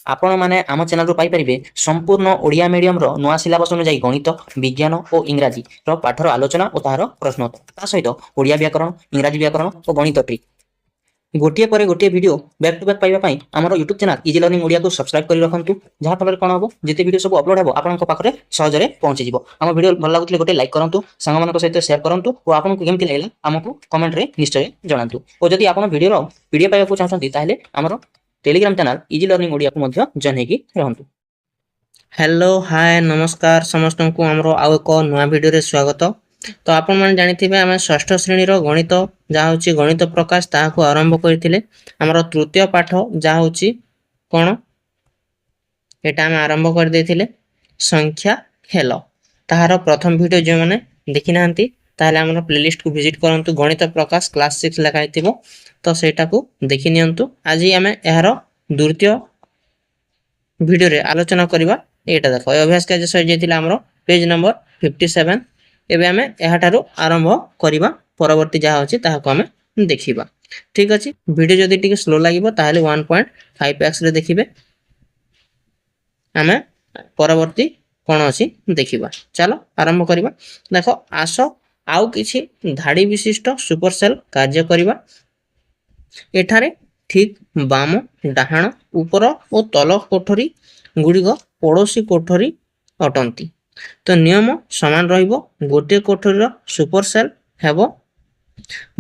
आपण मैंने आम चैनल पाइपर संपूर्ण ओडिया मीडियम नुआ सिलेबस अनुसार गणित विज्ञान और इंग्राजी पाठर आलोचना और तार प्रश्नोत्तर सहित ओडिया व्याकरण इंग्राजी व्याकरण और गणित ट्रिक गोटे पर गोटे वीडियो बैक टू बैक पाइबापी आम YouTube channel easy learning Odia को सब्सक्राइब कर रखु जहाँफल कौन हम जिते वीडियो सब अपलोड हो आपंक पाखे सहजरे पहुंची आम वीडियो भल लगुले गोटे लाइक करूँ सांग सहित सेयार करूँ और आपको केमती लगे आमको कमेंट रे निश्चय जनातु और जदि आप वीडियो पीडीएफ पाइबा चाहते हैं आमर Telegram channel easy learning Odia को जॉइन होगी रहंतु। हेलो हाय नमस्कार समस्त को आमर आउ एक नुआ वीडियो रे स्वागत। तो आपण मैंने जानी आम षष्ठ श्रेणी गणित जहाँ हूँ गणित प्रकाश ताकू आरंभ करते आमर तृतीय पाठ जहाँ हूँ कौन एटा आम आरंभ कर देथिले संख्या खेल ताहार प्रथम वीडियो जो मैंने देखी ना ताहले आमर प्लेलिस्ट को विजिट करंतु गणित प्रकाश क्लास 6 लिखाई थिबो तो सेटा को देखि नियंतु। आज आम यार द्वितीय वीडियो रे आलोचना करबा एटा देखो अभ्यास कार्य सही जाइतिला हमरो पेज नंबर 57 एबे आमे एहाटारो आरंभ करबा परवर्ती जहा अछि ताहाको आमे देखिबा। ठीक अछि वीडियो जदि टिके स्लो लागिबो ताहले 1.5x रे देखिबे आमे परवर्ती कोन अछि देखिबा। चलो आरंभ करबा। देखो आसो आउ किछि धाडी विशिष्ट सुपरसेल कार्य करबा। एठारे ठीक बाम डाहाण ऊपर और तल कोठरी गुड़िक पड़ोसी कोठरी अटंती तो नियम समान रहिबो गोटे कोठरीर सुपरसेल हेबो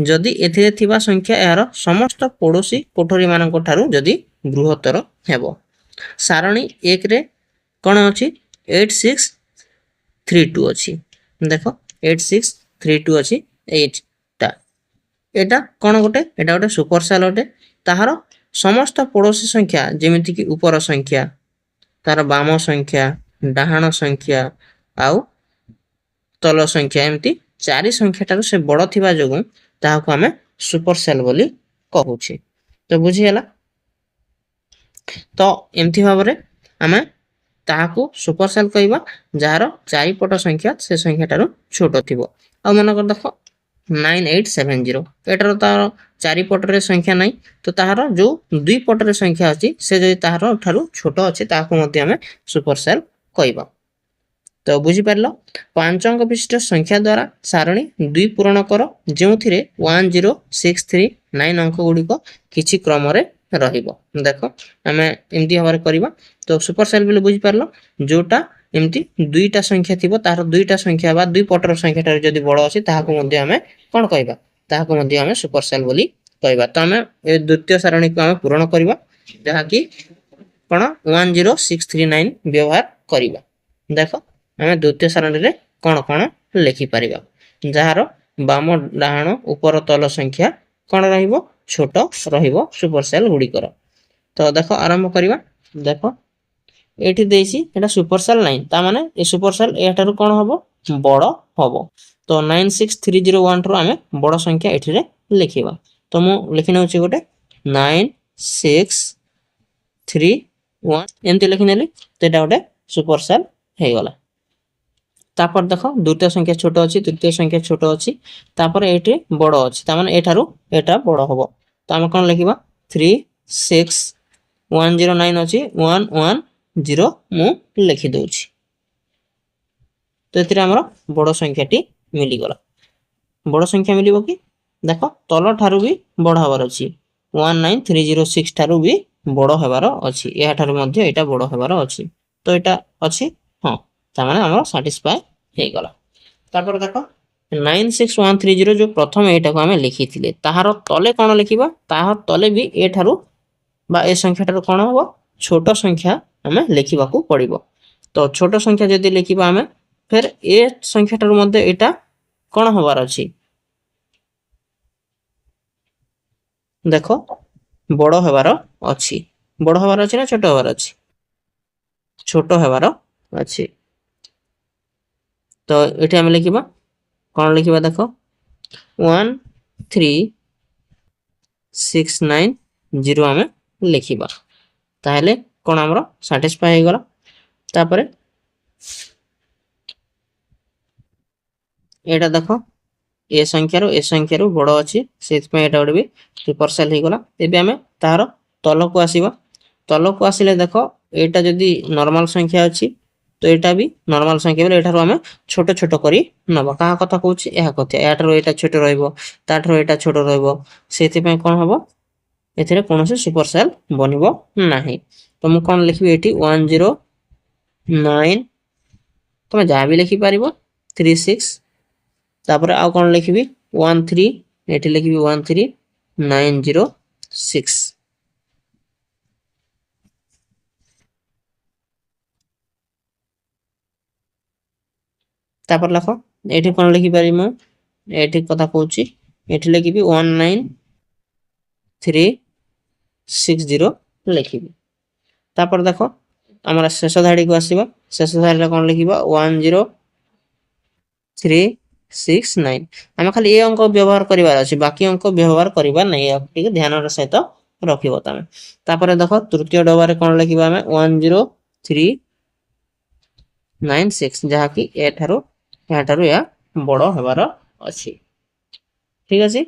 जदि एथिरे थिबा संख्या यार समस्त पड़ोसी कोठरी मानक ठारू जदि बृहत्तर हेबो। सारणी 1 रे कोन अछि 8632 अछि देखो 8632 अछि 8 टा एटा कोन गोटे एटा गोटे सुपरसेल होटे ताहार समस्त पड़ोसी संख्या जेमिति कि ऊपर संख्या तार बाम संख्या डाहाण संख्या आउ तल संख्या एमती चारि संख्या टारो से बड़ थिबा जोगु ताहाको हमें सुपरसेल बोली कहूछि। तो बुझी हला तो एमती भाबरे हमें ताहाको सुपरसेल कहबा जहार चारि पट संख्या से संख्या टारो छोटो थिबो। आ मन कर देखो 9870 एटार तार चारि पटरे संख्या नहीं तो ताहार जो दुई पटरे संख्या अछि से जदि ताहार ठारू छोटो अछि ताहाको मध्ये हमें सुपरसेल कहबा। तो बुझी पारलो 5 अंक विशिष्ट संख्या द्वारा सारणी 2 पूर्ण कर जेउथिरे 10639 अंक गुडीको किछि क्रम रे रहिबो। देखो हमें एमती हवारे करबा तो सुपरसेल बोली बुझी पारलो जोटा एमती दुईटा संख्या थिबो तार दुईटा संख्या बा दुई पटर संख्या ठारू जदि बड़ अछि ताहाको मध्ये हमें कोन कहबा ताहाको मध्ये हमें सुपरसेल बोली कहबा। तो हमें ए द्वितीय सारणी को हमें पूर्ण करबा जहा कि कोन 10639 व्यवहार करबा। देखो हमें द्वितीय सारणी रे कोन कोन लिखि परिबा जहार बाम डाहाण ऊपर तल संख्या कोन रहिबो छोटो रहिबो सुपरसेल गुडी कर। तो देखो आरंभ करबा। देखो एठी देसी एटा सुपरसेल नहीं ता माने ए सुपरसेल एटारु कोन हबो बड़ हबो। तो 96301 रो हमें बड़ संख्या एठी रे लिखिबा। तो मु लिखि नउछि गोटे 9631 एमती लिखि नेली तो एटा गोटे सुपरसेल हे गला। तापर देखो दुईटा संख्या छोटो अछि तृतीय संख्या छोटो अछि तापर एठी बड़ अछि ता माने एठारु एटा बड़ हबो। तो हम कोन लिखिबा 36109 अछि 110 मु लिखि दउछि। तो एथिरे हमर बड़ संख्याटी मिली गला। बड़ संख्या मिलिबो कि देखो तल ठारू भी बड़ हबार अछि 19306 ठारू भी बड़ हबार अछि एहा ठारू मध्ये एटा बड़ हबार अछि। तो एटा अछि हां ता माने हमर सैटिस्फाई हे गला। तापर देखो 96130 जो प्रथम एटा को हमें लिखिथिले ताहार तले कोन लिखिबा ताहार तले भी ए ठारू बा ए संख्या ठारू कोन हो छोटो संख्या हमें लिखिबा को पड़िबो। तो छोटो संख्या जदि लिखिबा हमें फिर ए संख्या ठारू मध्ये एटा कोन हबार अछि देखो बड़ हबार अछि ना छोटो हबार अछि छोटो हबार अछि। तो एठी हम लिखिबा कोन लिखिबा देखो 13690 हमें लिखिबा ताहले कोन हमरो सैटिस्फाई हे गला। तापरे एटा देखो ए संख्या रो बड़ अछि सेत पे एटा भी सुपरसेल हे गला। एबे हमें तार तल को आसीबा तल को आसिले देखो ଏଇଟା ଯଦି ନର୍ମାଲ ସଂଖ୍ୟା ଅଛି ତ ଏଇଟା ବି ନର୍ମାଲ ସଂଖ୍ୟା ବୋଲେ ଏଠାରୁ ଆମେ ଛୋଟ ଛୋଟ କରି ନବା। କାହା କଥା କହୁଛି? ଏହା କଥା। ଏଠାରୁ ଏଇଟା ଛୋଟ ରହିବ, ତାଠାରୁ ଏଇଟା ଛୋଟ ରହିବ। ସେଥିପାଇଁ କଣ ହବ? ଏଥିରେ କୌଣସି ସୁପରସେଲ୍ ବନିବ ନାହିଁ। ତ ମୁଁ କଣ ଲେଖିବି ଏଠି 109, ତମେ ଯାହା ବି ଲେଖିପାରିବ 36, ତାପରେ ଆଉ କଣ ଲେଖିବି 13, ଏଠି ଲେଖିବି 13906। ତାପରେ ଲେଖ ଏଠି କଣ ଲେଖିପାରିବି ମୁଁ? ଏଠି କଥା କହୁଛି, ଏଠି ଲେଖିବି 19360 ଲେଖିବି। ତାପରେ ଦେଖ ଆମର ଶେଷ ଧାଡିକୁ ଆସିବା। ଶେଷ ଧାଡିରେ କଣ ଲେଖିବା? 10369। ଆମେ ଖାଲି ଏ ଅଙ୍କ ବ୍ୟବହାର କରିବାର ଅଛି, ବାକି ଅଙ୍କ ବ୍ୟବହାର କରିବା ନାହିଁ। ଟିକେ ଧ୍ୟାନର ସହିତ ରଖିବ ତମେ। ତାପରେ ଦେଖ ତୃତୀୟ ଡବାରେ କଣ ଲେଖିବା ଆମେ? 10396, ଯାହାକି ଏଠାରୁ ଏହା ବଡ ହେବାର ଅଛି। ଠିକ ଅଛି।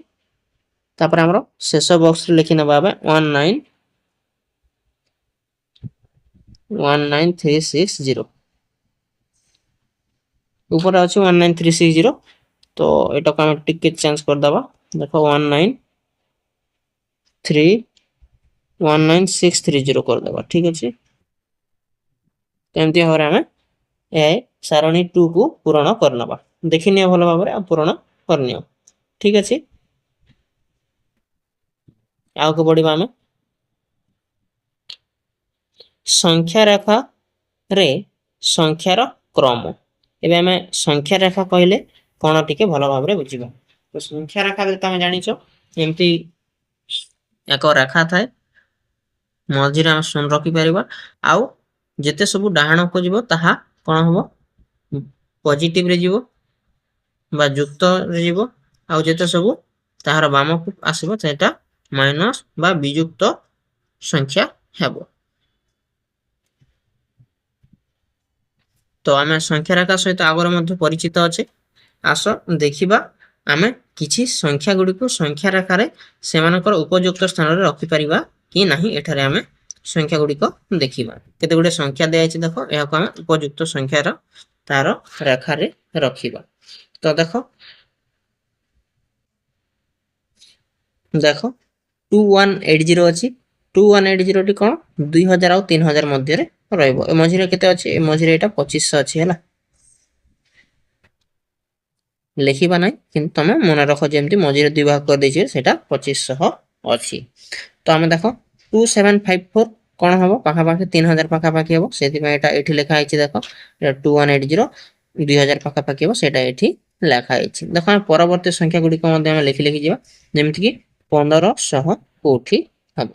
ତାପରେ ଆମର ଶେଷ ବକ୍ସରେ ଲେଖି ନେବା ଆମେ 19360। ଉପରେ ଅଛି 19360, ତ ଏଟାକୁ ଆମେ ଟିକେ ଚେଞ୍ଜ କରିଦେବା। ଦେଖ 1931960 କରିଦେବା। ଠିକ ଅଛି। ଏମିତି ଭାବରେ ଆମେ ଏ ସାରଣୀ 2 କୁ ପୂରଣ କରିନେବା। ଦେଖିନିଅ ଭଲ ଭାବରେ ଆଉ ପୂରଣ କରିନିଅ। ଠିକ ଅଛି। ଆଗକୁ ବଢିବା ଆମେ। ସଂଖ୍ୟା ରେଖାରେ ସଂଖ୍ୟାର କ୍ରମ। ଏବେ ଆମେ ସଂଖ୍ୟା ରେଖା କହିଲେ କଣ ଟିକେ ଭଲ ଭାବରେ ବୁଝିବା। ତ ସଂଖ୍ୟା ରେଖା ତମେ ଜାଣିଛ ଏମିତି ଏକ ରେଖା ଥାଏ, ମଝିରେ ଆମେ ଶୂନ ରଖିପାରିବା, ଆଉ ଯେତେ ସବୁ ଡାହାଣକୁ ଯିବ ତାହା କଣ ହବ? ପଜିଟିଭରେ ଯିବ ବା ଯୁକ୍ତରେ ଯିବ, ଆଉ ଯେତେ ସବୁ ତାହାର ବାମକୁ ଆସିବ ସେଟା ମାଇନସ ବା ବିଯୁକ୍ତ ସଂଖ୍ୟା ହେବ। ତ ଆମେ ସଂଖ୍ୟା ରେଖା ସହିତ ଆଗରେ ମଧ୍ୟ ପରିଚିତ ଅଛେ। ଆସ ଦେଖିବା ଆମେ କିଛି ସଂଖ୍ୟା ଗୁଡ଼ିକୁ ସଂଖ୍ୟା ରେଖାରେ ସେମାନଙ୍କର ଉପଯୁକ୍ତ ସ୍ଥାନରେ ରଖିପାରିବା କି ନାହିଁ। ଏଠାରେ ଆମେ ସଂଖ୍ୟା ଗୁଡ଼ିକ ଦେଖିବା। କେତେ ଗୁଡ଼ିଏ ସଂଖ୍ୟା ଦିଆଯାଇଛି ଦେଖ, ଏହାକୁ ଆମେ ଉପଯୁକ୍ତ ସଂଖ୍ୟାର ତାର ରେଖାରେ ରଖିବା। ତ ଦେଖ 2180 ଅଛି। 2180 ଟି କଣ? 2000 ଆଉ 3000 ମଧ୍ୟରେ ରହିବ। ଏ ମଝିରେ କେତେ ଅଛି? ଏ ମଝିରେ ଏଟା 2500 ଅଛି ହେଲା। ଲେଖିବା ନାହିଁ, କିନ୍ତୁ ତମେ ମନେ ରଖ ଯେମିତି ମଝିରେ 2 ଭାଗ କରିଦେଇଛି ସେଟା 2500 ଅଛି। ତ ଆମେ ଦେଖ 2754 କଣ ହବ? ପାଖାପାଖି 3000 ପାଖାପାଖି ହବ। ସେଥିପାଇଁ ଏଟା ଏଠି ଲେଖା ହେଇଛି ଦେଖ, ଏଟା 2180 2000 ପାଖାପାଖି ହବ, ସେଟା ଏଠି ଲେଖା ହେଇଛି। ଦେଖ ଆମେ ପରବର୍ତ୍ତୀ ସଂଖ୍ୟା ଗୁଡ଼ିକ ମଧ୍ୟ ଆମେ ଲେଖି ଯିବା। ଯେମିତି କି 1500 କୋଉଠି ହବ?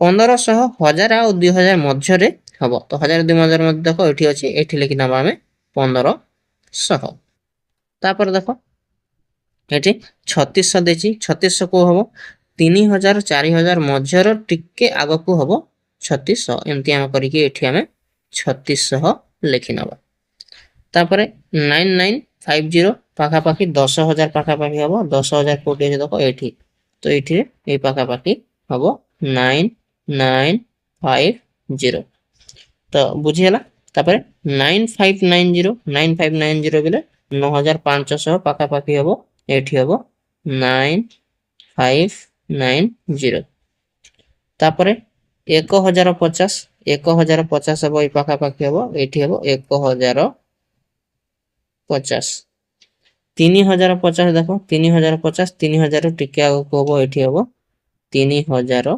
1500 1000 ଆଉ 2000 ମଧ୍ୟରେ ହବ। ତ 1000 2000 ମଧ୍ୟ ଦେଖ ଏଠି ଅଛି, ଏଠି ଲେଖି ନେବା ଆମେ 1500। ତାପରେ ଦେଖ ଏଠି 3600 ଦେଇଛି। 3600 କୋଉ ହବ? 3000 4000 ମଧ୍ୟର ଟିକେ ଆଗକୁ ହବ 3600। ଏମିତି ଆମେ କରିକି ଏଠି ଆମେ 3600 ଲେଖି ନେବା। ତାପରେ 9950 ପାଖାପାଖି 10000 ପାଖାପାଖି ହବ। 10000 କୋଉଠି ଅଛି ଦେଖ ଏଠି। ତ ଏଠି এই ପାଖାପାଖି ହବ 9950। ତ ବୁଝିହେଲା। ତାପରେ 9590 ବେଲେ 9500 ପାଖାପାଖି ହବ। ଏଠି ହବ 9590। ତାପରେ 1050 1050 ହବ, ଏଇ ପାଖାପାଖି ହବ। ଏଠି ହବ 1050। 3050 ଦେଖ, 3050 3000 ଟିକେ ଆଗକୁ ହବ, ଏଠି ହବ 3050।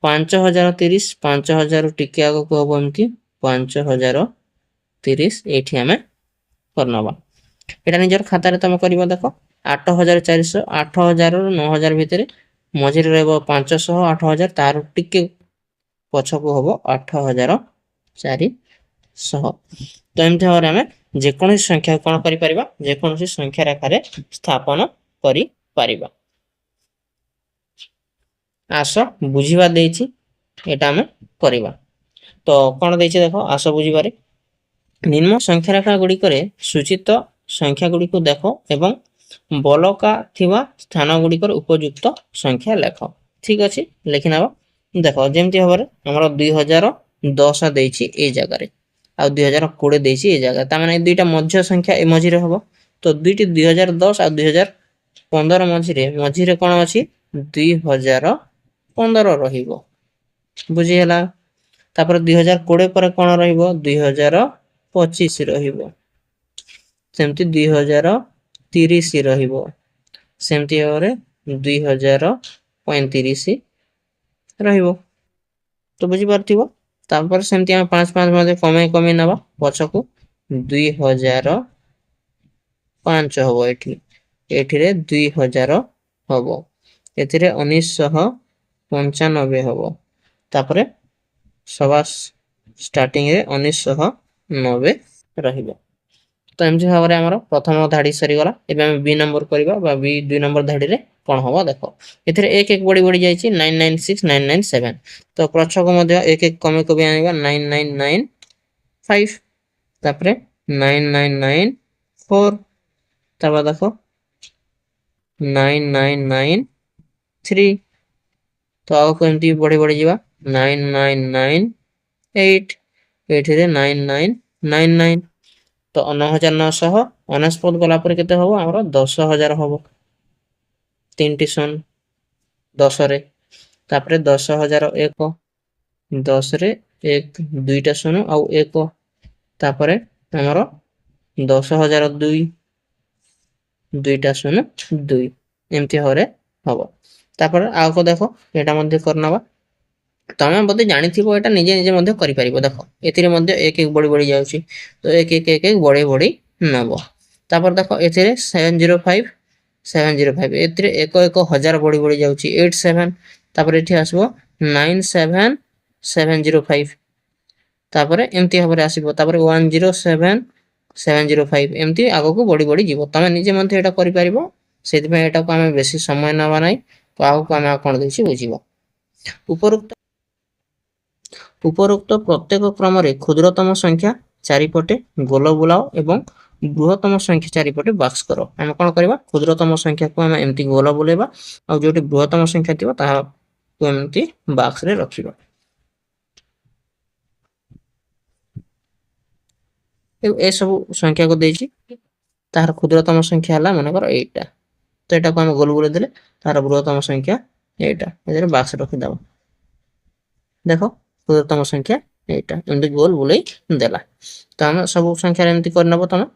5030 5000 ଟିକେ ଆଗକୁ ହବ, ଏମିତି 5030 ଏଠି ଆମେ କରିନେବା। এটা ନିଜର ଖାତାରେ ତମେ କରିବ। ଦେଖ 8400 8000 ରୁ 9000 ଭିତରେ ମଝିରେ ରହିବ 500 8000, ତାର ଟିକେ ପଛକୁ ହବ 8400। ତ ଏମିତି ଭାବରେ ଆମେ ଯେକୌଣସି ସଂଖ୍ୟା କଣ କରିପାରିବା? ଯେକୌଣସି ସଂଖ୍ୟା ରେଖାରେ ସ୍ଥାପନ କରିପାରିବା। ଆସ ବୁଝିବା ଦେଇଛି, এটা ଆମେ କରିବା। ତ କଣ ଦେଇଛି ଦେଖ, ଆସ ବୁଝିବାରେ। ନିମ୍ନ ସଂଖ୍ୟା ରେଖା ଗୁଡ଼ିକରେ ସୂଚିତ ସଂଖ୍ୟା ଗୁଡ଼ିକୁ ଦେଖ ଏବଂ ବଲକା ଥିବା ସ୍ଥାନ ଗୁଡ଼ିକର ଉପଯୁକ୍ତ ସଂଖ୍ୟା ଲେଖ। ଠିକ ଅଛି, ଲେଖି ନେବା। ଦେଖ ଯେମିତି ଭାବରେ ଆମର 2010 ଦେଇଛି ଏଇ ଜାଗାରେ ଆଉ 2020 ଦେଇଛି ଏଇ ଜାଗାରେ, ତା ମାନେ ଏ ଦୁଇଟା ମଧ୍ୟ ସଂଖ୍ୟା ଏ ମଝିରେ ହବ। ତ ଦୁଇଟି 2010 ଆଉ 2015 ମଝିରେ କଣ ଅଛି 2015 ରହିବ, ବୁଝିହେଲା। ତାପରେ 2020 ପରେ କଣ ରହିବ 2025 ରହିବ, ସେମିତି 2030 ରହିବ, ସେମିତି ଭାବରେ 2035 ରହିବ। ତ ବୁଝିପାରୁଥିବ। ତାପରେ ସେମିତି ଆମେ 5 ମଧ୍ୟ କମେଇ ନେବା ପଛକୁ 2005 ହବ, ଏଠିରେ 2000 ହବ, ଏଥିରେ 1995 ହବ, ତାପରେ ସବା ଷ୍ଟାର୍ଟିଂ ରେ 1990 ରହିବ। ତ ଏମିତି ଭାବରେ ଆମର ପ୍ରଥମ ଧାଡି ସରିଗଲା। ଏବେ ଆମେ B ନମ୍ବର କରିବା ବା B 2 ନମ୍ବର ଧାଡିରେ କଣ ହବ ଦେଖ। ଏଥିରେ 1 1 ବଢି ଯାଇଛି 996 997। ତ ପଛକୁ ମଧ୍ୟ 1 1 କମେଇ ଆଣିବା 9995, ତାପରେ 9994, ତାପରେ ଦେଖ 9993। ତ ଆଗକୁ ଏମିତି ବଢି ଯିବା 9998, ଏଠିରେ 9999। ତ 9999 ଗଲା ପରେ କେତେ ହବ ଆମର 10,000 ହବ, 3ଟି ଶୂନ 10ରେ, ତାପରେ 10,001 10ରେ 1 2ଟା ଶୂନ ଆଉ 1, ତାପରେ ଆମର 10,002 2ଟା ଶୂନ 2, ଏମିତି ଭାବରେ ହବ। ତାପରେ ଆଗକୁ ଦେଖ ଏଟା ମଧ୍ୟ କରିନେବା। ତମେ ବୋଧେ ଜାଣିଥିବ ଏଟା ନିଜେ ମଧ୍ୟ କରିପାରିବ। ଦେଖ ଏଥିରେ ମଧ୍ୟ 1 1 ବଢି ଯାଉଛି, ତ 1 1 1 1 ବଢି ନବ। ତାପରେ ଦେଖ ଏଥିରେ 705 705, ଏଥିରେ 1 1 1000 ବଢି ଯାଉଛି 87, ତାପରେ ଏଠି ଆସିବ 97705, ତାପରେ ଏମିତି ଭାବରେ ଆସିବ, ତାପରେ 107705, ଏମିତି ଆଗକୁ ବଢି ଯିବ। ତମେ ନିଜେ ମଧ୍ୟ ଏଟା କରିପାରିବ, ସେଥିପାଇଁ ଏଟାକୁ ଆମେ ବେଶୀ ସମୟ ନେବା ନାହିଁ। ତ ଆଗକୁ ଆମେ କଣ ଦେଇଛି ବୁଝିବା। ଉପରୋକ୍ତ ପ୍ରତ୍ୟେକ କ୍ରମରେ କ୍ଷୁଦ୍ରତମ ସଂଖ୍ୟା ଚାରିପଟେ ଗୋଲ ବୁଲାଅ ଏବଂ ବୃହତ୍ତମ ସଂଖ୍ୟା ଚାରିପଟେ ବାକ୍ସ କର। ଆମେ କଣ କରିବା କ୍ଷୁଦ୍ରତମ ସଂଖ୍ୟାକୁ ଆମେ ଏମିତି ଗୋଲ ବୁଲେଇବା ଆଉ ଯୋଉଠି ବୃହତ୍ତମ ସଂଖ୍ୟା ଥିବ ତାହାକୁ ଏମିତି ବାକ୍ସରେ ରଖିବା। ଏସବୁ ସଂଖ୍ୟାକୁ ଦେଇଛି, ତାହାର କ୍ଷୁଦ୍ରତମ ସଂଖ୍ୟା ହେଲା ମନେକର ଏଇଟା, ତ ଏଟାକୁ ଆମେ ଗୋଲ ବୁଲେଇ ଦେଲେ ତାହାର ବୃହତ୍ତମ ସଂଖ୍ୟା ଏଇଟା, ଏଥିରେ ବାକ୍ସ ରଖିଦେବା। ଦେଖ କ୍ଷୁଦ୍ରତମ ସଂଖ୍ୟା ଏଇଟା, ଏମିତି ଗୋଲ ବୁଲେଇ ଦେଲା। ତ ଆମେ ସବୁ ସଂଖ୍ୟାରେ ଏମିତି କରିନେବ ତମେ।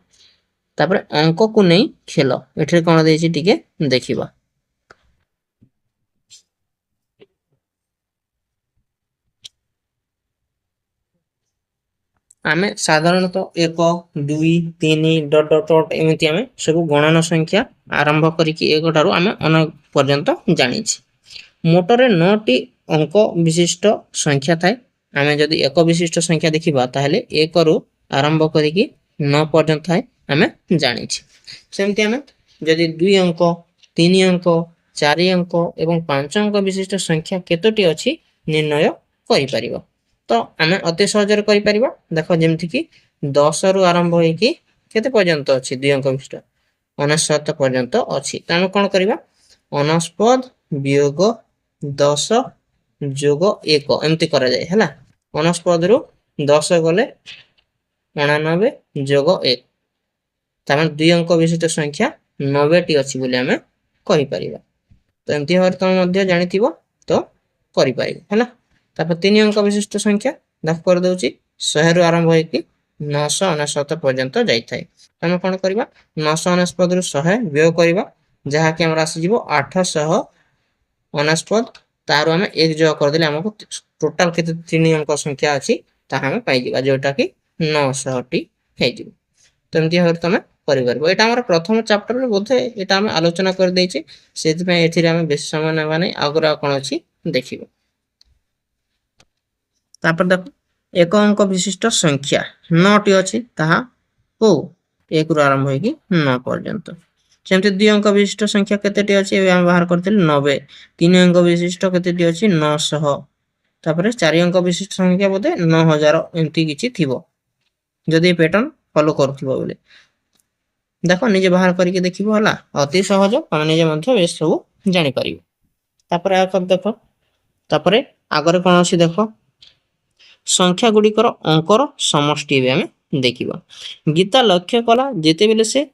ତାପରେ ଅଙ୍କକୁ ନେଇ ଖେଳ, ଏଠିରେ କଣ ଦେଇଛି ଟିକେ ଦେଖିବା। ଆମେ ସାଧାରଣତଃ 1 2 3 ଡଟ୍ ଡଟ୍ ଡଟ୍ ଏମିତି ଆମେ ସବୁ ଗଣନ ସଂଖ୍ୟା ଆରମ୍ଭ କରିକି 1 ଠାରୁ ଆମେ ଅନେକ ପର୍ଯ୍ୟନ୍ତ ଜାଣିଛେ। ମୋଟରେ 9ଟି ଅଙ୍କ ବିଶିଷ୍ଟ ସଂଖ୍ୟା ଥାଏ। ଆମେ ଯଦି 1 ବିଶିଷ୍ଟ ସଂଖ୍ୟା ଦେଖିବା ତାହେଲେ 1 ରୁ ଆରମ୍ଭ କରିକି 9 ପର୍ଯ୍ୟନ୍ତ ଥାଏ ଆମେ ଜାଣିଛେ। ସେମିତି ଆମେ ଯଦି 2 ଅଙ୍କ 3 ଅଙ୍କ 4 ଅଙ୍କ ଏବଂ 5 ଅଙ୍କ ବିଶିଷ୍ଟ ସଂଖ୍ୟା କେତୋଟି ଅଛି ନିର୍ଣ୍ଣୟ କରିପାରିବା। ତ ଆମେ ଅତି ସହଜରେ କରିପାରିବା। ଦେଖ ଯେମିତି କି 10 ରୁ ଆରମ୍ଭ ହେଇକି କେତେ ପର୍ଯ୍ୟନ୍ତ ଅଛି 2 ଅଙ୍କ ବିଶିଷ୍ଟ 99 ପର୍ଯ୍ୟନ୍ତ ଅଛି। ତ ଆମେ କଣ କରିବା 99 ବିୟୋଗ 10 ଯୋଗ 1 ଏମିତି କରାଯାଏ ହେଲା। 99 ରୁ 10 ଗଲେ 99 ଯୋଗ 1, ତାମାନେ 2 ଅଙ୍କ ବିଶିଷ୍ଟ ସଂଖ୍ୟା 90ଟି ଅଛି ବୋଲି ଆମେ କହିପାରିବା। ତ ଏମିତି ଭାବରେ ତମେ ମଧ୍ୟ ଜାଣିଥିବ ତ କରିପାରିବ ହେଲା। ତାପରେ 3 ଅଙ୍କ ବିଶିଷ୍ଟ ସଂଖ୍ୟା ଦେଖ କରିଦେଉଛି 100 ରୁ ଆରମ୍ଭ ହେଇକି 999 ପର୍ଯ୍ୟନ୍ତ ଯାଇଥାଏ। ଆମେ କଣ କରିବା 999 ରୁ 100 ବିୟୋଗ କରିବା, ଯାହାକି ଆମର ଆସିଯିବ 899। ତାରୁ ଆମେ 1 ଯୋଗ କରିଦେଲେ ଆମକୁ ଟୋଟାଲ କେତେ 3 ଅଙ୍କ ସଂଖ୍ୟା ଅଛି ତାହା ଆମେ ପାଇଯିବା, ଯୋଉଟା କି 900ଟି ହେଇଯିବ। ତ ଏମିତି ଭାବରେ ତମେ କରିପାରିବ। ଏଟା ଆମର ପ୍ରଥମ ଚାପ୍ଟରରେ ବୋଧେ ଏଟା ଆମେ ଆଲୋଚନା କରିଦେଇଛେ, ସେଥିପାଇଁ ଏଥିରେ ଆମେ ବେଶୀ ସମୟ ନେବା ନାହିଁ। ଆଗରୁ ଆଉ କଣ ଅଛି ଦେଖିବା। ତାପରେ ଦେଖ 1 ଅଙ୍କ ବିଶିଷ୍ଟ ସଂଖ୍ୟା 9ଟି ଅଛି, ତାହା କୋଉ 1 ରୁ ଆରମ୍ଭ ହେଇକି 9 ପର୍ଯ୍ୟନ୍ତ। ସେମିତି 2 ଅଙ୍କ ବିଶିଷ୍ଟ ସଂଖ୍ୟା କେତେଟି ଅଛି ଏବେ ଆମେ ବାହାର କରିଥିଲେ 90। 3 ଅଙ୍କ ବିଶିଷ୍ଟ କେତେଟି ଅଛି 900। ତାପରେ 4 ଅଙ୍କ ବିଶିଷ୍ଟ ସଂଖ୍ୟା ବୋଧେ 9000 ଏମିତି କିଛି ଥିବ, ଯଦି ପ୍ୟାଟର୍ନ ଫଲୋ କରୁଥିବ ବୋଲେ। ଦେଖ ନିଜେ ବାହାର କରିକି ଦେଖିବ ହେଲା, ଅତି ସହଜ, ତମେ ନିଜେ ମଧ୍ୟ ଏ ସବୁ ଜାଣିପାରିବ। ତାପରେ ଦେଖ तापरे आगरे कौन अच्छी देख संख्या गुड़िकर अंकर समष्टि आम देखा गीता लक्ष्य कला जिते बेले से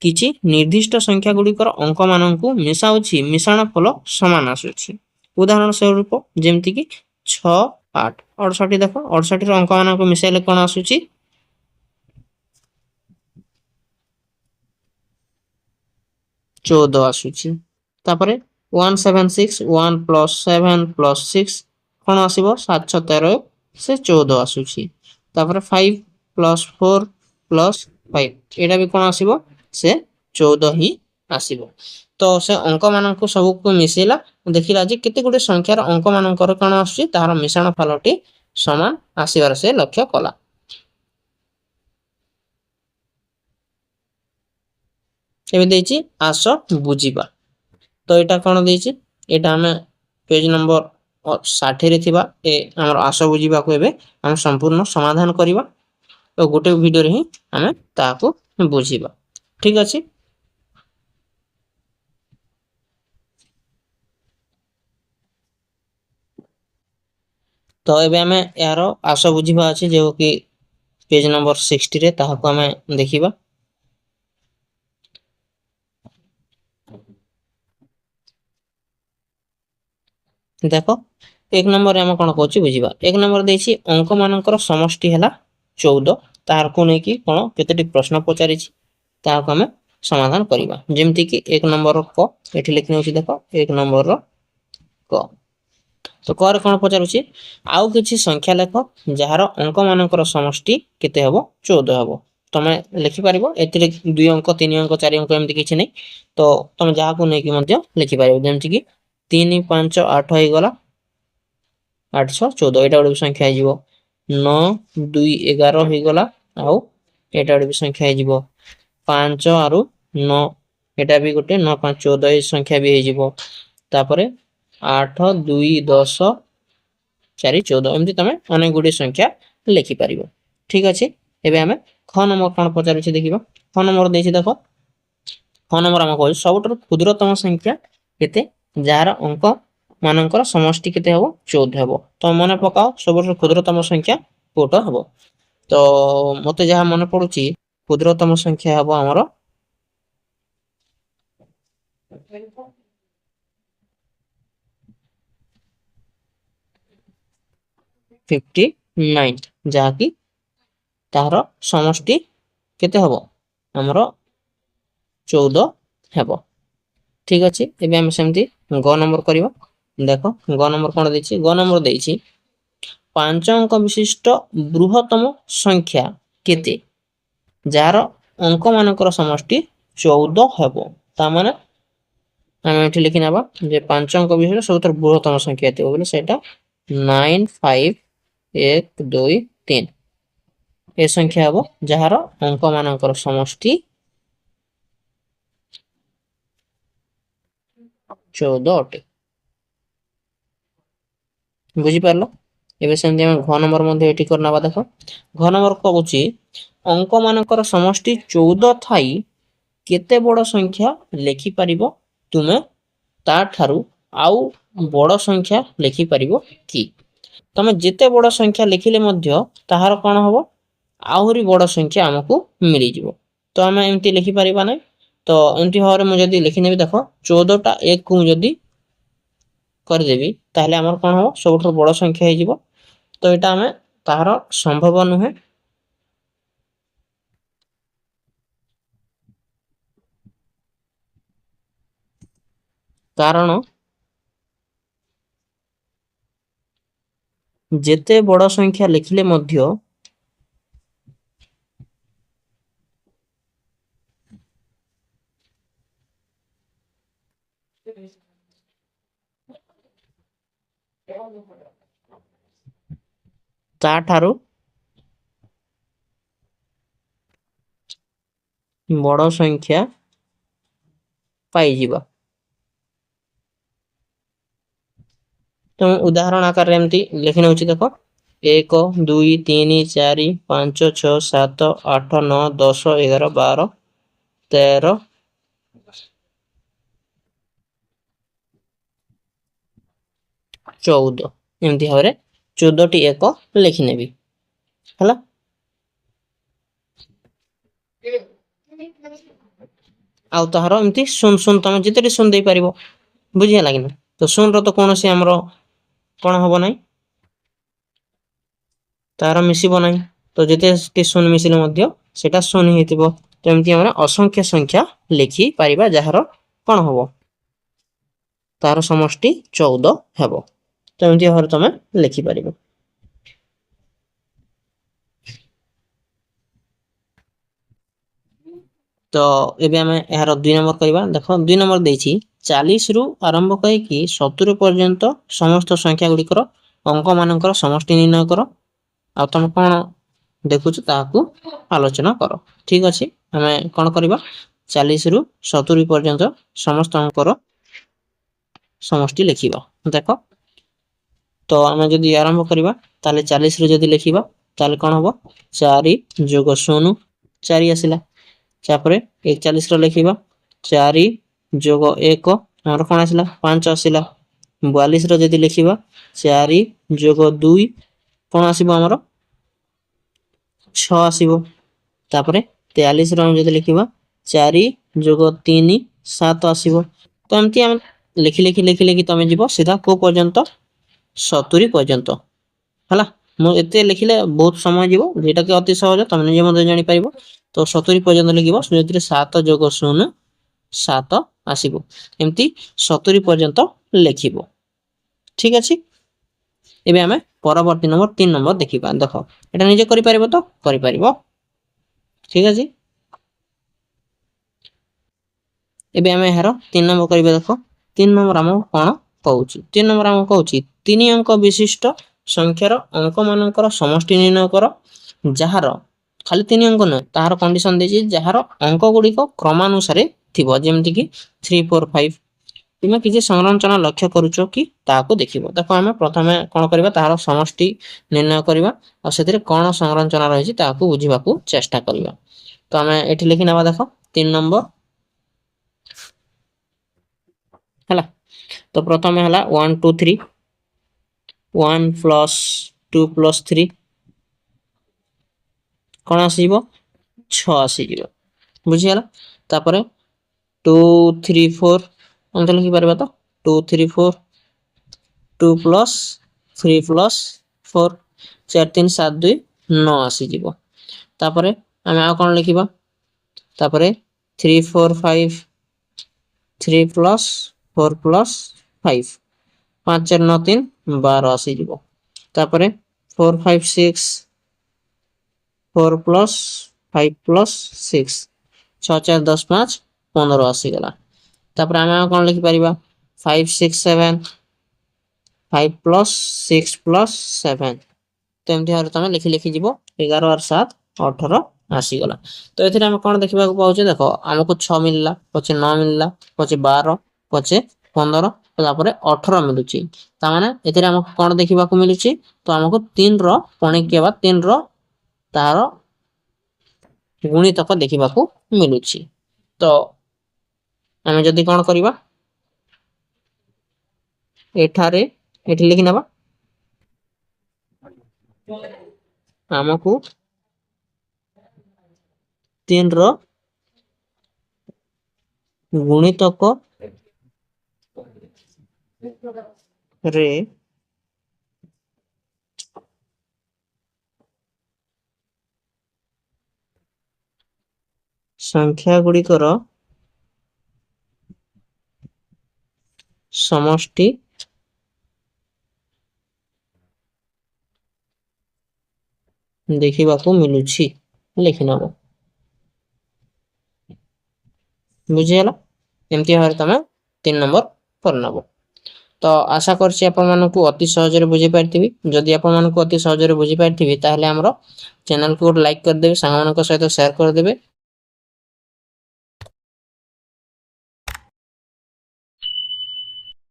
किछि निर्दिष्ट संख्या गुड़िकर अंक मान को मिसाउछि मिश्रण फल समान आसुछि उदाहरण स्वरूप जेमती कि 6 8 68 देख 68 अंक मान को मिसाइले कौन आसुछि 14 आसुछि तापरे 176 1 + 7 + 6 कौन आसीबो 7 6 13 से 14 आसुछि तापरे 5 + 4 + 5 एटा भी कौन आसीबो से 14 ही आसीबो तो से अंक मान को सब को मिसेला देखिला जे केते गुडे संख्यार अंक मानकर कौन आसुछि तार मिश्रण फलटी समान आसीबार से लक्ष्य कला एबे देछि आस बुझिबा तो एटा कौन देछि एटा हमें पेज नंबर 60 रे थिबा ए हमर आस बुझिबा को एबे हम संपूर्ण समाधान करिबा तो गोटे वीडियो रे ही हमें ताको बुझिबा ठीक अछि तो एबे हमें यार आस बुझिबा अछि जे कि पेज नंबर 60 रे ताहाको हमें देखिबा देखो एक नंबर आम कौन कौच बुझा एक नंबर देछि अंक मानकर समष्टि है 14 तार को नहीं कि कौन केते प्रश्न पचारि ताको हमें समाधान करबा जेमति कि एक नंबर क एठी लिखि नउछि देखो एक नंबर क तो कर कौन पचारुछि आउ किछि संख्या लेख जहार अंक मानकर समष्टि केते हबो 14 हबो तमे लिखि पारिबो एतिरे 2 अंक 3 अंक 4 अंक एमति किछि नै तो तमे जहा को नै कि मध्य लिखि पारिबो जेमति कि 3 5 8 हो गला 814 एटा गोटे संख्या हो 9 2 11 हो गला आउ एटा गोटे संख्या हो 5 आरु 9 एटा भी गोटे 9 5 14 ए संख्या भी हो तापरे 8 2 10 4 14 एमती तमे अनेक गुडी संख्या लिखि पारिबो ठीक अछि एबे हमें ख नंबर कोन पचारु छी देखिबा ख नंबर देछि देखो ख नंबर हम कहू सबटर क्षुद्रतम संख्या केते जार अंक मानकर समष्टि केते हबो 14 हबो तो मने पकाओ सबटर क्षुद्रतम संख्या कोट हबो तो मते जहा मने पडुची क्षुद्रतम संख्या हबो हमरो 59 जहा कि तार समष्टि केते हबो हमरो 14 हबो ठीक अछि एबे हम सेमती ग नंबर करिवो देखो ग नंबर कोन देछि ग नंबर देछि 5 अंक विशिष्ट बृहत्तम संख्या केते जार अंक मानकर समष्टि 14 हबो ता माने हम एठी लिखि नबा जे 5 अंक विशिष्ट सबतर बृहत्तम संख्या ते बोले सेटा 9 5 1 2 3 ए संख्या हबो जार अंक मानकर समष्टि 14 अटे बुझी पारलो एबे सेमती हम घ नंबर मध्ये एठी करनाबा देखो घ नंबर कहूची अंक मानकर समष्टि 14 थाई केते बड़ संख्या लेखि परिबो तुमे ता ठारू आउ बड़ संख्या लेखि परिबो की तमे जेते बड़ संख्या लिखिले मध्य ताहार कोन हबो आहुरी बड़ संख्या हमकु मिली जिवो तो हम एमती लिखि परिबा नै तो एमती हरे मु जदी लिखि नेबी देखो 14 टा 1 को जदी कर देबी ताहले हमर कोन हो सबठो बड़ संख्या हे जिवो तो एटा हमें ताहार संभव नुहे कारण जेते बड़ संख्या लिखिले मध्य ता ठारू बड़ संख्या पाई जिबा तो उदाहरण आकार एमती लिखि नउची देखो 1 2 3 4 5 6 7 8 9 10 11 12 13 14 14 ଏମିତି ଭାବରେ 14ଟି ଏକ ଲେଖିନେବି ହେଲା। ଆଉ ତାହାର ଏମିତି ଶୂନ ଶୂନ ତମେ ଯେତେଟି ଶୂନ ଦେଇପାରିବ, ବୁଝିହେଲା କି ନା। ତ ଶୂନର ତ କୌଣସି ଆମର କଣ ହବ ନାହିଁ, ତାର ମିଶିବ ନାହିଁ। ତ ଯେତେଟି ଶୂନ ମିଶିଲେ ମଧ୍ୟ ସେଟା ଶୂନ ହେଇଥିବ। ତ ଏମିତି ଆମେ ଅସଂଖ୍ୟ ସଂଖ୍ୟା ଲେଖିପାରିବା ଯାହାର କଣ ହବ, ତାର ସମଷ୍ଟି 14 ହେବ। ତ ଏମିତି ଭାବରେ ତମେ ଲେଖିପାରିବ। ତ ଏବେ ଆମେ ଏହାର 2 ନମ୍ବର କରିବା। ଦେଖ 2 ନମ୍ବର ଦେଇଛି 40 ରୁ ଆରମ୍ଭ କରିକି 70 ପର୍ଯ୍ୟନ୍ତ ସମସ୍ତ ସଂଖ୍ୟା ଗୁଡ଼ିକର ଅଙ୍କ ମାନଙ୍କର ସମଷ୍ଟି ନିର୍ଣ୍ଣୟ କର। ଆଉ ତମେ କଣ ଦେଖୁଛ ତାହାକୁ ଆଲୋଚନା କର। ଠିକ ଅଛି, ଆମେ କଣ କରିବା, 40 ରୁ 70 ପର୍ଯ୍ୟନ୍ତ ସମସ୍ତ ଅଙ୍କର ସମଷ୍ଟି ଲେଖିବା। ଦେଖ, ତ ଆମେ ଯଦି ଆରମ୍ଭ କରିବା ତାହେଲେ 40 ରୁ ଯଦି ଲେଖିବା ତାହେଲେ କଣ ହବ, 4 ଯୋଗ 0 4 ଆସିଲା। ତାପରେ 41 ର ଲେଖିବା 4 ଯୋଗ 1 ଆମର କଣ ଆସିଲା, 5 ଆସିଲା। 42 ର ଯଦି ଲେଖିବା 4 ଯୋଗ 2 କଣ ଆସିବ ଆମର 6 ଆସିବ। ତାପରେ 43 ର ଆମେ ଯଦି ଲେଖିବା 4 ଯୋଗ 3 7 ଆସିବ। ତ ଏମିତି ଆମେ ଲେଖି ଲେଖି ଲେଖି ଲେଖି ତମେ ଯିବ ସିଧା କୋ ପର୍ଯ୍ୟନ୍ତ, 70 ପର୍ଯ୍ୟନ୍ତ ହେଲା। ମୁଁ ଏତେ ଲେଖିଲେ ବହୁତ ସମୟ ଯିବ, যেটা କି ଅତି ସହଜ, ତମେ ନିଜେ ମଧ୍ୟ ଜାଣିପାରିବ। ତ 70 ପର୍ଯ୍ୟନ୍ତ ଲେଖିବ, ସେଥିରେ 7 ଯୋଗ 0 7 ଆସିବ। ଏମିତି 70 ପର୍ଯ୍ୟନ୍ତ ଲେଖିବ। ଠିକ ଅଛି, ଏବେ ଆମେ ପରବର୍ତ୍ତୀ ନମ୍ବର 3 ନମ୍ବର ଦେଖିବା। ଦେଖ, এটা ନିଜେ କରିପାରିବ ତ, କରିପାରିବ। ଠିକ ଅଛି, ଏବେ ଆମେ ଏହାର 3 ନମ୍ବର କରିବା। ଦେଖ 3 ନମ୍ବର ଆମକୁ କଣ କହୁଛି, 3 ନମ୍ବର ଆମକୁ କହୁଛି 3 ଅଙ୍କ ବିଶିଷ୍ଟ ସଂଖ୍ୟାର ଅଙ୍କ ମାନଙ୍କର ସମଷ୍ଟି ନିର୍ଣ୍ଣୟ କର, ଯାହାର ଖାଲି 3 ଅଙ୍କ ନୁହେଁ, ତାହାର କଣ୍ଡିସନ ଦେଇଛି ଯାହାର ଅଙ୍କ ଗୁଡ଼ିକ କ୍ରମାନୁସାରେ ଥିବ, ଯେମିତି କି 3 4 5। ତୁମେ କିଛି ସଂରଚନା ଲକ୍ଷ୍ୟ କରୁଛ କି ତାହାକୁ ଦେଖିବ। ଦେଖ, ଆମେ ପ୍ରଥମେ କଣ କରିବା, ତାହାର ସମଷ୍ଟି ନିର୍ଣ୍ଣୟ କରିବା ଆଉ ସେଥିରେ କଣ ସଂରଚନା ରହିଛି ତାହାକୁ ବୁଝିବାକୁ ଚେଷ୍ଟା କରିବା। ତ ଆମେ ଏଠି ଲେଖି ନେବା। ଦେଖ 3 ନମ୍ବର ହେଲା। ତ ପ୍ରଥମେ ହେଲା 1 2 3, 1 ପ୍ଲସ୍ 2 ପ୍ଲସ୍ 3 କଣ ଆସିଯିବ, 6 ଆସିଯିବ। ବୁଝିଗଲା। ତାପରେ 2 3 4 ଆମେ ଲେଖିପାରିବା ତ 2 3 4, 2 ପ୍ଲସ୍ 3 ପ୍ଲସ୍ 4, 4 3 7 2 9 ଆସିଯିବ। ତାପରେ ଆମେ ଆଉ କଣ ଲେଖିବା, ତାପରେ 3 4 5, 3 ପ୍ଲସ୍ 4 ପ୍ଲସ୍ 5, 5 4 9 3 12 ଆସିଯିବ। ତାପରେ 4 5 6, 4 ପ୍ଲସ୍ 5 ପ୍ଲସ୍ 6, 6 4 10 5 15 ଆସିଗଲା। ତାପରେ ଆମେ ଆଉ କଣ ଲେଖିପାରିବା, 5 6 7, 5 ପ୍ଲସ୍ 6 ପ୍ଲସ୍ 7। ତ ଏମିତି ଭାବରେ ତମେ ଲେଖି ଲେଖି ଯିବ। 11 আর 7 18 ଆସିଗଲା। ତ ଏଥିରେ ଆମେ କଣ ଦେଖିବାକୁ ପାଉଛେ, ଦେଖ ଆମକୁ 6 ମିଳିଲା, ପଛେ 9 ମିଳିଲା, ପଛେ 12, ପଛେ 15, ତାପରେ 18 ମିଳୁଛି। ତାମାନେ ଏଥିରେ ଆମକୁ କଣ ଦେଖିବାକୁ ମିଳୁଛି, ତ ଆମକୁ 3 ର ପଣିକିଆ ବା 3 ର ତାର ଗୁଣିତକ ଦେଖିବାକୁ ମିଳୁଛି। ତ ଆମେ ଯଦି କଣ କରିବା, ଏଠାରେ ଏଠି ଲେଖି ନେବା, ଆମକୁ 3 ର ଗୁଣିତକ ରେ ସଂଖ୍ୟା ଗୁଡ଼ିକର ସମଷ୍ଟି ଦେଖିବାକୁ ମିଳୁଛି, ଲେଖିନେବ। ବୁଝିଗଲା। ଏମିତି ଭାବରେ ତମେ 3 ନମ୍ବର କରିନେବ। ତ ଆଶା କରୁଛି ଆପଣମାନଙ୍କୁ ଅତି ସହଜରେ ବୁଝିପାରିଥିବି। ଯଦି ଆପଣମାନଙ୍କୁ ଅତି ସହଜରେ ବୁଝିପାରିଥିବି ତାହେଲେ ଆମର ଚ୍ୟାନେଲକୁ ଗୋଟେ ଲାଇକ୍ କରିଦେବେ, ସାଙ୍ଗମାନଙ୍କ ସହିତ ସେୟାର କରିଦେବେ